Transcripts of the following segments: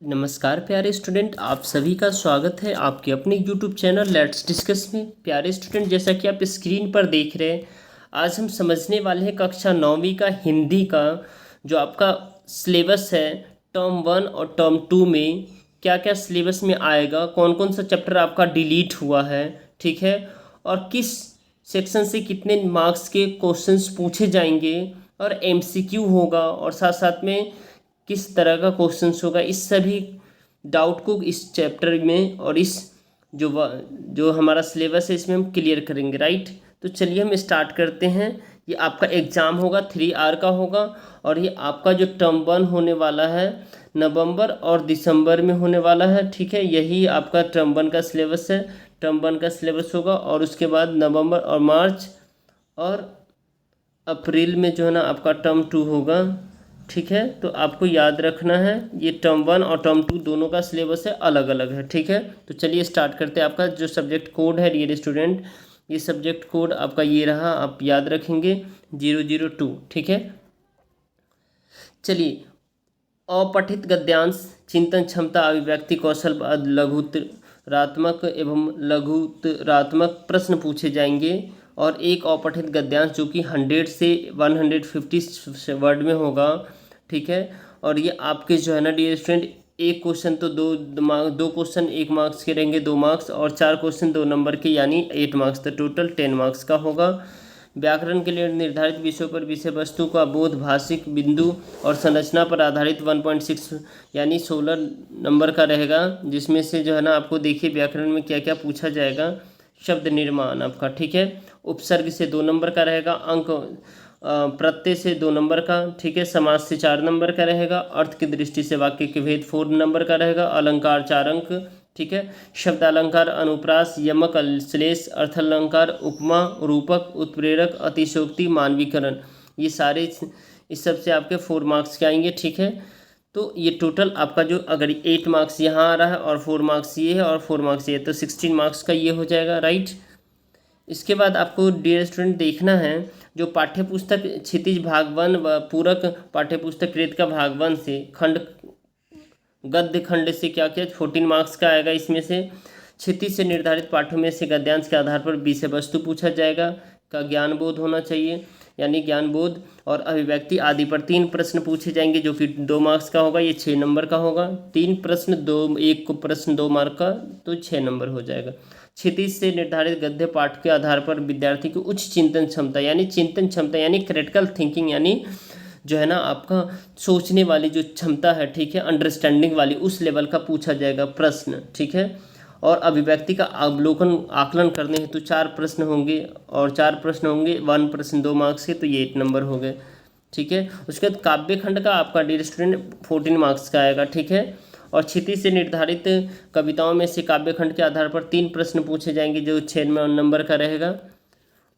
नमस्कार प्यारे स्टूडेंट, आप सभी का स्वागत है आपके अपने यूट्यूब चैनल लेट्स डिस्कस में। प्यारे स्टूडेंट, जैसा कि आप स्क्रीन पर देख रहे हैं, आज हम समझने वाले हैं कक्षा 9वीं का हिंदी का जो आपका सिलेबस है। टर्म 1 और टर्म 2 में क्या क्या सिलेबस में आएगा, कौन कौन सा चैप्टर आपका डिलीट हुआ है, ठीक है, और किस सेक्शन से कितने मार्क्स के क्वेश्चंस पूछे जाएंगे और एमसीक्यू होगा, और साथ साथ में किस तरह का क्वेश्चंस होगा, इस सभी डाउट को इस चैप्टर में और इस जो हमारा सिलेबस है इसमें हम क्लियर करेंगे। राइट, तो चलिए हम स्टार्ट करते हैं। ये आपका एग्ज़ाम होगा 3 आवर का होगा, और ये आपका जो टर्म 1 होने वाला है नवंबर और दिसंबर में होने वाला है, ठीक है। यही आपका टर्म 1 का सिलेबस है। टर्म 1 का सिलेबस होगा और उसके बाद नवंबर और मार्च और अप्रैल में जो है ना आपका टर्म 2 होगा, ठीक है। तो आपको याद रखना है ये टर्म 1 और टर्म 2 दोनों का सिलेबस है, अलग अलग है, ठीक है। तो चलिए स्टार्ट करते हैं। आपका जो सब्जेक्ट कोड है डियर स्टूडेंट, ये सब्जेक्ट कोड आपका ये रहा, आप याद रखेंगे 002, ठीक है। चलिए, अपठित गद्यांश, चिंतन क्षमता, अभिव्यक्ति कौशल, लघुतरात्मक एवं लघुतरात्मक प्रश्न पूछे जाएंगे, और एक अपठित गद्यांश जो कि 100 से 150 वर्ड में होगा, ठीक है। और ये आपके जो है ना डियर स्टूडेंट, एक क्वेश्चन तो दो क्वेश्चन 1 मार्क्स के रहेंगे, 2 मार्क्स, और 4 क्वेश्चन 2 नंबर के, यानी 8 मार्क्स, तो टोटल 10 मार्क्स का होगा। व्याकरण के लिए निर्धारित विषयों पर विषय वस्तु का बोध, भाषिक बिंदु और संरचना पर आधारित 1.6 यानी 16 नंबर का रहेगा, जिसमें से जो है ना आपको देखिए व्याकरण में क्या क्या पूछा जाएगा। शब्द निर्माण आपका, ठीक है। उपसर्ग से 2 नंबर का रहेगा। अंक प्रत्यय से 2 नंबर का, ठीक है। समास से 4 नंबर का रहेगा। अर्थ की दृष्टि से वाक्य के भेद 4 नंबर का रहेगा। अलंकार 4 अंक, ठीक है। शब्द अलंकार, अनुप्रास, यमक, श्लेष, अर्थालंकार, उपमा, रूपक, उत्प्रेरक, अतिशयोक्ति, मानवीकरण, ये सारे इस सब से आपके 4 मार्क्स के आएंगे, ठीक है। तो ये टोटल आपका जो अगर 8 मार्क्स यहाँ आ रहा है और 4 मार्क्स ये है और 4 मार्क्स ये है, तो 16 मार्क्स का ये हो जाएगा। राइट, इसके बाद आपको डियर स्टूडेंट देखना है जो पाठ्यपुस्तक क्षितिज भाग 1 व पूरक पाठ्यपुस्तक कृत का भाग 1 से खंड गद्य खंड से क्या क्या 14 मार्क्स का आएगा। इसमें से क्षितिज से निर्धारित पाठों में से गद्यांश के आधार पर विषय वस्तु पूछा जाएगा का ज्ञान बोध होना चाहिए, यानी ज्ञान बोध, और अभिव्यक्ति आदि पर 3 प्रश्न पूछे जाएंगे जो कि 2 मार्क्स का होगा, ये 6 नंबर का होगा। 3 प्रश्न 2, एक को प्रश्न 2 मार्क का, तो 6 नंबर हो जाएगा। क्षितिज से निर्धारित गद्य पाठ के आधार पर विद्यार्थी की उच्च चिंतन क्षमता यानी क्रिटिकल थिंकिंग, यानी जो है ना आपका सोचने वाली जो क्षमता है, ठीक है, अंडरस्टैंडिंग वाली, उस लेवल का पूछा जाएगा प्रश्न, ठीक है। और अभिव्यक्ति का अवलोकन आकलन करने हेतु 4 प्रश्न होंगे, और 4 प्रश्न होंगे, 1 प्रश्न 2 मार्क्स के, तो ये 8 नंबर हो गए, ठीक है। उसके बाद काव्य खंड का आपका डियर स्टूडेंट 14 मार्क्स का आएगा, ठीक है। और क्षितिज से निर्धारित कविताओं में से काव्य खंड के आधार पर 3 प्रश्न पूछे जाएंगे जो 6 नंबर का रहेगा।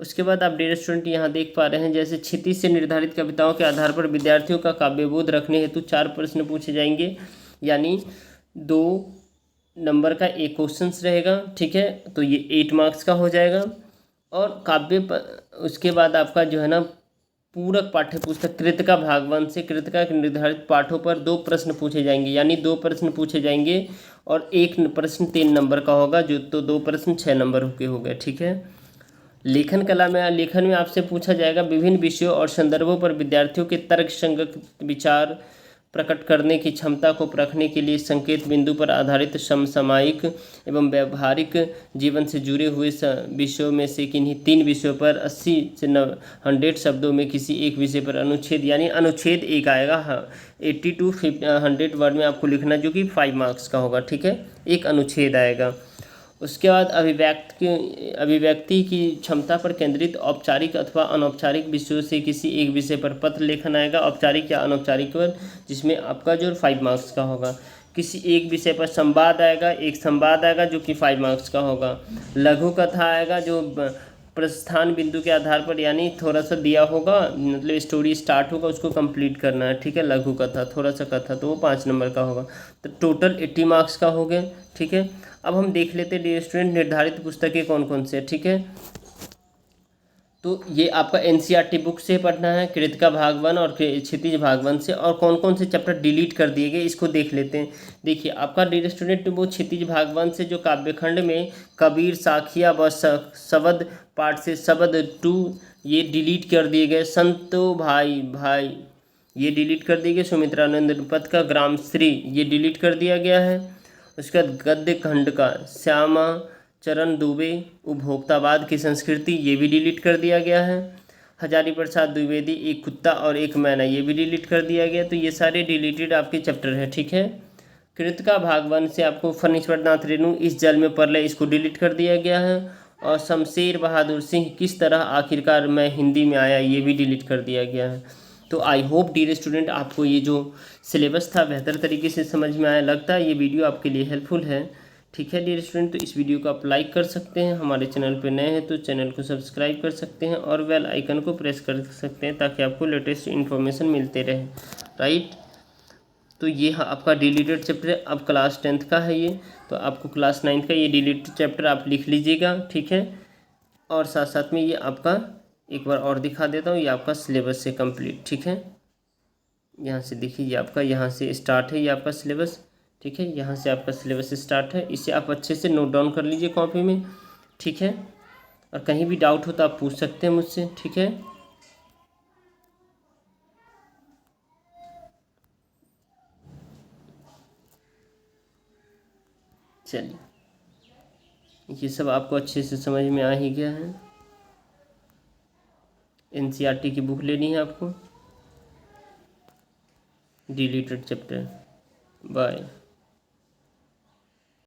उसके बाद आप डियर स्टूडेंट यहाँ देख पा रहे हैं, जैसे क्षितिज से निर्धारित कविताओं के आधार पर विद्यार्थियों का काव्यबोध रखने हेतु 4 प्रश्न पूछे जाएंगे, यानी 2 नंबर का एक क्वेश्चन रहेगा, ठीक है। तो ये 8 मार्क्स का हो जाएगा। और उसके बाद आपका जो है ना पूरक पाठ्यपुस्तक कृतिका भाग 1 से कृतिका के निर्धारित पाठों पर 2 प्रश्न पूछे जाएंगे, यानी 2 प्रश्न पूछे जाएंगे, और 1 प्रश्न 3 नंबर का होगा, जो तो 2 प्रश्न 6 नंबर के हो गए, ठीक है। लेखन में आपसे पूछा जाएगा विभिन्न विषयों और संदर्भों पर विद्यार्थियों के तर्क संगत विचार प्रकट करने की क्षमता को परखने के लिए संकेत बिंदु पर आधारित समसामयिक एवं व्यवहारिक जीवन से जुड़े हुए विषयों में से किन्हीं 3 विषयों पर 80 से 100 शब्दों में किसी एक विषय पर अनुच्छेद, यानी अनुच्छेद एक आएगा, हाँ, 80 to 100 वर्ड में आपको लिखना, जो कि 5 मार्क्स का होगा, ठीक है। एक अनुच्छेद आएगा। उसके बाद अभिव्यक्ति की क्षमता पर केंद्रित औपचारिक अथवा अनौपचारिक विषयों से किसी एक विषय पर पत्र लेखन आएगा, औपचारिक या अनौपचारिक पर, जिसमें आपका जो 5 मार्क्स का होगा। किसी एक विषय पर संवाद आएगा, एक संवाद आएगा जो कि 5 मार्क्स का होगा। लघु कथा आएगा जो प्रस्थान बिंदु के आधार पर, यानी थोड़ा सा दिया होगा, मतलब स्टोरी स्टार्ट होगा, उसको कंप्लीट करना है, ठीक है। लघु कथा, थोड़ा सा कथा, तो वो 5 नंबर का होगा। तो टोटल 80 मार्क्स का हो गया, ठीक है। अब हम देख लेते हैं डियर स्टूडेंट निर्धारित पुस्तकें कौन कौन से, ठीक है। तो तो ये आपका एनसीईआरटी बुक से पढ़ना है, कृतिका भाग 1 और क्षितिज भाग 1 से। और कौन कौन से चैप्टर डिलीट कर दिए गए इसको देख लेते हैं। देखिए आपका डियर स्टूडेंट, वो क्षितिज भाग 1 से जो काव्यखंड में कबीर, साखिया व शबद पाठ से शबद 2 ये डिलीट कर दिए गए। संतो भाई भाई ये डिलीट कर दिए गए। सुमित्रानंद पद का ग्राम श्री ये डिलीट कर दिया गया है। उसके बाद गद्य खंड का श्यामा चरण दुबे उपभोक्तावाद की संस्कृति ये भी डिलीट कर दिया गया है। हजारी प्रसाद द्विवेदी एक कुत्ता और एक मैना ये भी डिलीट कर दिया गया। तो ये सारे डिलीटेड आपके चैप्टर हैं, ठीक है। कृतिका भाग 1 से आपको फणीश्वर नाथ रेणु इस जल में परलय इसको डिलीट कर दिया गया है। और शमशेर बहादुर सिंह किस तरह आखिरकार मैं हिंदी में आया ये भी डिलीट कर दिया गया है। तो आई होप डियर स्टूडेंट आपको ये जो सिलेबस था बेहतर तरीके से समझ में आया। लगता है ये वीडियो आपके लिए हेल्पफुल है, ठीक है डियर स्टूडेंट। तो इस वीडियो को आप लाइक कर सकते हैं, हमारे चैनल पर नए हैं तो चैनल को सब्सक्राइब कर सकते हैं और बेल आइकन को प्रेस कर सकते हैं ताकि आपको लेटेस्ट इन्फॉर्मेशन मिलते रहे, राइट। तो ये आपका डिलीटेड चैप्टर है। अब क्लास 10th का है ये, तो आपको क्लास 9th का ये डिलीटेड चैप्टर आप लिख लीजिएगा, ठीक है। और साथ साथ में ये आपका एक बार और दिखा देता हूँ, ये आपका सिलेबस से कंप्लीट, ठीक है। यहाँ से देखिए ये आपका यहाँ से स्टार्ट है, ये आपका सिलेबस, ठीक है। यहाँ से आपका सिलेबस स्टार्ट है, इसे आप अच्छे से नोट डाउन कर लीजिए कॉपी में, ठीक है। और कहीं भी डाउट हो तो आप पूछ सकते हैं मुझसे, ठीक है। चलिए ये सब आपको अच्छे से समझ में आ ही गया है। एनसीईआरटी की बुक लेनी है आपको, डिलीटेड चैप्टर। बाय।